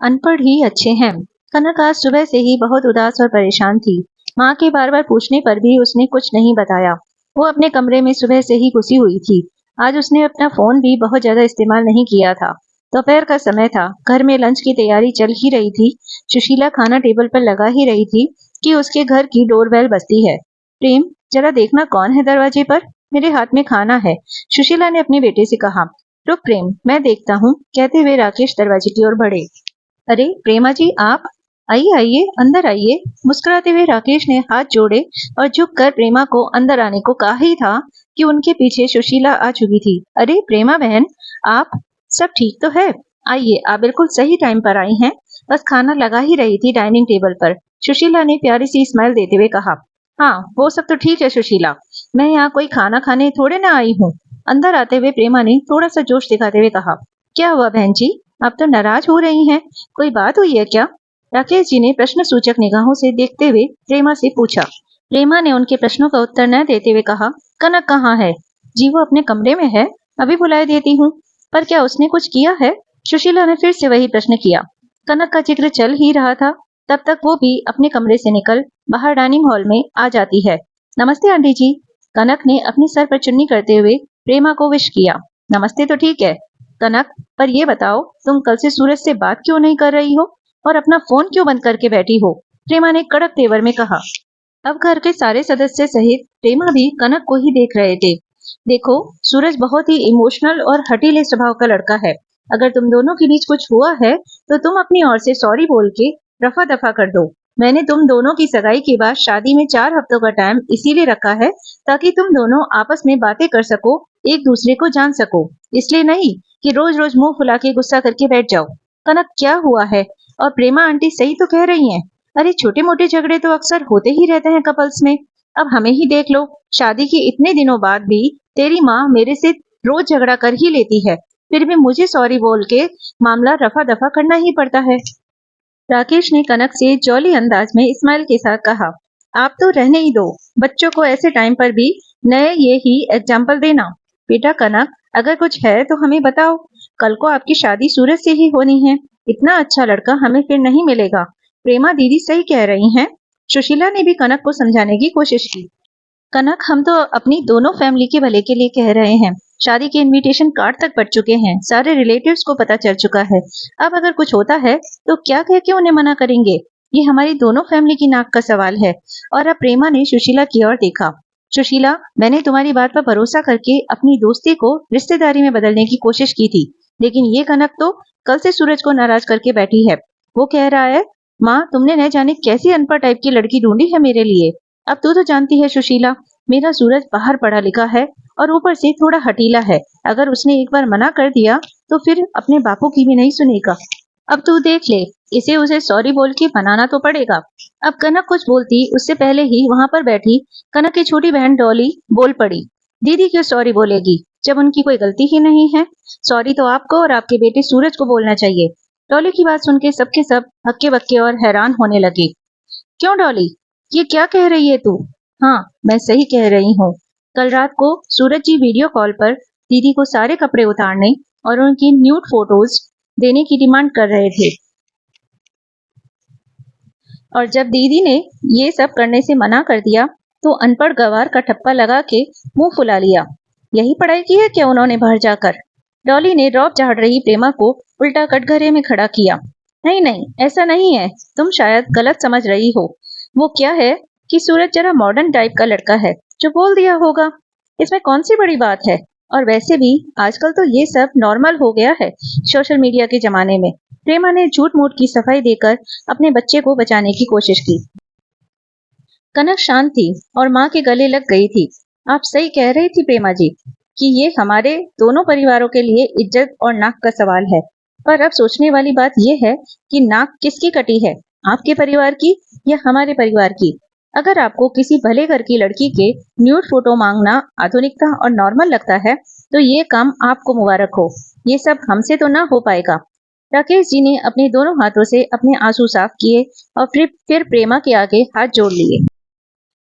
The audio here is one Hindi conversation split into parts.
अनपढ़ ही अच्छे हैं। कनक आज सुबह से ही बहुत उदास और परेशान थी। माँ के बार बार पूछने पर भी उसने कुछ नहीं बताया। वो अपने कमरे में सुबह से ही घुसी हुई थी। आज उसने अपना फोन भी बहुत ज्यादा इस्तेमाल नहीं किया था। दोपहर का समय था, घर में लंच की तैयारी चल ही रही थी। सुशीला खाना टेबल पर लगा ही रही थी कि उसके घर की डोरबेल बजती है। प्रेम, जरा देखना कौन है दरवाजे पर। मेरे हाथ में खाना है, सुशीला ने अपने बेटे से कहा। रुक प्रेम, मैं देखता हूँ, कहते हुए राकेश दरवाजे की ओर बढ़े। अरे प्रेमा जी, आप आइए आइए, अंदर आइए। मुस्कुराते हुए राकेश ने हाथ जोड़े और झुककर प्रेमा को अंदर आने को कहा ही था कि उनके पीछे सुशीला आ चुकी थी। अरे प्रेमा बहन, आप सब ठीक तो है? आइए, आप बिल्कुल सही टाइम पर आई हैं। बस खाना लगा ही रही थी डाइनिंग टेबल पर, सुशीला ने प्यारी सी स्माइल देते हुए कहा। हाँ, वो सब तो ठीक है सुशीला, मैं यहाँ कोई खाना खाने थोड़े ना आई हूँ। अंदर आते हुए प्रेमा ने थोड़ा सा जोश दिखाते हुए कहा। क्या हुआ बहन जी, आप तो नाराज हो रही हैं? कोई बात हुई है क्या? राकेश जी ने प्रश्न सूचक निगाहों से देखते हुए प्रेमा से पूछा। प्रेमा ने उनके प्रश्नों का उत्तर न देते हुए कहा, कनक कहाँ है? जी वो अपने कमरे में है, अभी बुलाए देती हूँ। पर क्या उसने कुछ किया है? सुशीला ने फिर से वही प्रश्न किया। कनक का जिक्र चल ही रहा था, तब तक वो भी अपने कमरे से निकल बाहर डाइनिंग हॉल में आ जाती है। नमस्ते आंटी जी, कनक ने अपने सर पर चुन्नी करते हुए प्रेमा को विश किया। नमस्ते तो ठीक है कनक, पर ये बताओ तुम कल से सूरज से बात क्यों नहीं कर रही हो और अपना फोन क्यों बंद करके बैठी हो? प्रेमा ने कड़क तेवर में कहा। अब घर के सारे सदस्य सहित प्रेमा भी कनक को ही देख रहे थे। देखो, सूरज बहुत ही इमोशनल और हठीले स्वभाव का लड़का है। अगर तुम दोनों के बीच कुछ हुआ है तो तुम अपनी ओर से सॉरी बोल के रफा दफा कर दो। मैंने तुम दोनों की सगाई के बाद शादी में 4 हफ्तों का टाइम इसीलिए रखा है ताकि तुम दोनों आपस में बातें कर सको, एक दूसरे को जान सको, इसलिए नहीं कि रोज रोज मुंह फुला के गुस्सा करके बैठ जाओ। कनक, क्या हुआ है? और प्रेमा आंटी सही तो कह रही हैं। अरे छोटे मोटे झगड़े तो अक्सर होते ही रहते हैं कपल्स में। अब हमें ही देख लो, शादी के इतने दिनों बाद भी तेरी माँ मेरे से रोज झगड़ा कर ही लेती है, फिर भी मुझे सॉरी बोल के मामला रफा दफा करना ही पड़ता है। राकेश ने कनक से जॉली अंदाज में स्माइल के साथ कहा। आप तो रहने ही दो, बच्चों को ऐसे टाइम पर भी नए ये ही एग्जाम्पल देना। बेटा कनक, अगर कुछ है तो हमें बताओ। कल को आपकी शादी सूरज से ही होनी है, इतना अच्छा लड़का हमें फिर नहीं मिलेगा। प्रेमा दीदी सही कह रही हैं। सुशीला ने भी कनक को समझाने की कोशिश की। कनक, हम तो अपनी दोनों फैमिली के भले के लिए कह रहे हैं। शादी के इनविटेशन कार्ड तक बढ़ चुके हैं, सारे रिलेटिव्स को पता चल चुका है। अब अगर कुछ होता है तो क्या कह के उन्हें मना करेंगे? ये हमारी दोनों फैमिली की नाक का सवाल है। और अब प्रेमा ने सुशीला की ओर देखा। सुशीला, मैंने तुम्हारी बात पर भरोसा करके अपनी दोस्ती को रिश्तेदारी में बदलने की कोशिश की थी, लेकिन ये कनक तो कल से सूरज को नाराज करके बैठी है। वो कह रहा है, माँ तुमने न जाने कैसी अनपढ़ टाइप की लड़की ढूंढी है मेरे लिए। अब तू तो जानती है सुशीला, मेरा सूरज बाहर पढ़ा लिखा है और ऊपर से थोड़ा हठीला है। अगर उसने एक बार मना कर दिया तो फिर अपने बापू की भी नहीं सुनेगा। अब तू देख ले, इसे उसे सॉरी बोल के मनाना तो पड़ेगा। अब कनक कुछ बोलती उससे पहले ही वहां पर बैठी कनक की छोटी बहन डॉली बोल पड़ी। दीदी क्यों सॉरी बोलेगी जब उनकी कोई गलती ही नहीं है? सॉरी तो आपको और आपके बेटे सूरज को बोलना चाहिए। डॉली की बात सुन के सबके सब हक्के बक्के और हैरान होने लगे। क्यों डॉली, ये क्या कह रही है तू? हाँ, मैं सही कह रही हूँ। कल रात को सूरज जी वीडियो कॉल पर दीदी को सारे कपड़े उतारने और उनकी न्यूड फोटोज देने की डिमांड कर रहे थे। और जब दीदी ने ये सब करने से मना कर दिया तो अनपढ़ गवार का ठप्पा लगा के मुंह फुला लिया। यही पढ़ाई की है क्या उन्होंने बाहर जाकर? डॉली ने रौब झाड़ रही प्रेमा को उल्टा कटघरे में खड़ा किया। नहीं नहीं, ऐसा नहीं है, तुम शायद गलत समझ रही हो। वो क्या है कि सूरज जरा मॉडर्न टाइप का लड़का है, जो बोल दिया होगा। इसमें कौन सी बड़ी बात है? और वैसे भी आजकल तो ये सब नॉर्मल हो गया है सोशल मीडिया के जमाने में। प्रेमा ने झूठ मूठ की सफाई देकर अपने बच्चे को बचाने की कोशिश की। कनक शांत थी और माँ के गले लग गई थी। आप सही कह रही थी प्रेमा जी कि ये हमारे दोनों परिवारों के लिए इज्जत और नाक का सवाल है। पर अब सोचने वाली बात यह है कि नाक किसकी कटी है, आपके परिवार की या हमारे परिवार की? अगर आपको किसी भले घर की लड़की के न्यूड फोटो मांगना आधुनिकता और नॉर्मल लगता है तो ये काम आपको मुबारक हो। ये सब हमसे तो ना हो पाएगा। राकेश जी ने अपने दोनों हाथों से अपने आंसू साफ किए और फिर प्रेमा के आगे हाथ जोड़ लिए।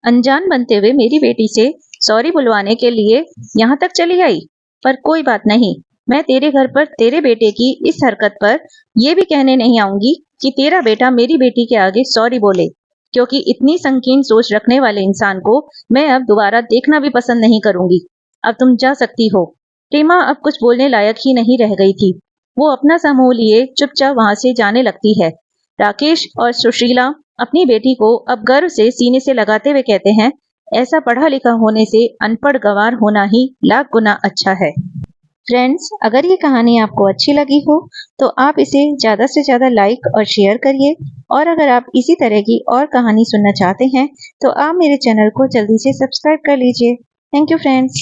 अनजान बनते हुए मेरी बेटी से सॉरी बुलवाने के लिए यहाँ तक चली आई, पर कोई बात नहीं, मैं तेरे घर पर तेरे बेटे की इस हरकत पर यह भी कहने नहीं आऊंगी कि तेरा बेटा मेरी बेटी के आगे सॉरी बोले, क्योंकि इतनी संकीर्ण सोच रखने वाले इंसान को मैं अब दोबारा देखना भी पसंद नहीं करूंगी। अब तुम जा सकती हो। प्रेमा अब कुछ बोलने लायक ही नहीं रह गई थी। वो अपना सा मुंह लिए चुपचाप वहां से जाने लगती है। राकेश और सुशीला अपनी बेटी को अब गर्व से सीने से लगाते हुए कहते हैं, ऐसा पढ़ा लिखा होने से अनपढ़ गंवार होना ही लाख गुना अच्छा है। फ्रेंड्स, अगर ये कहानी आपको अच्छी लगी हो तो आप इसे ज़्यादा से ज़्यादा लाइक और शेयर करिए, और अगर आप इसी तरह की और कहानी सुनना चाहते हैं तो आप मेरे चैनल को जल्दी से सब्सक्राइब कर लीजिए। Thank you friends.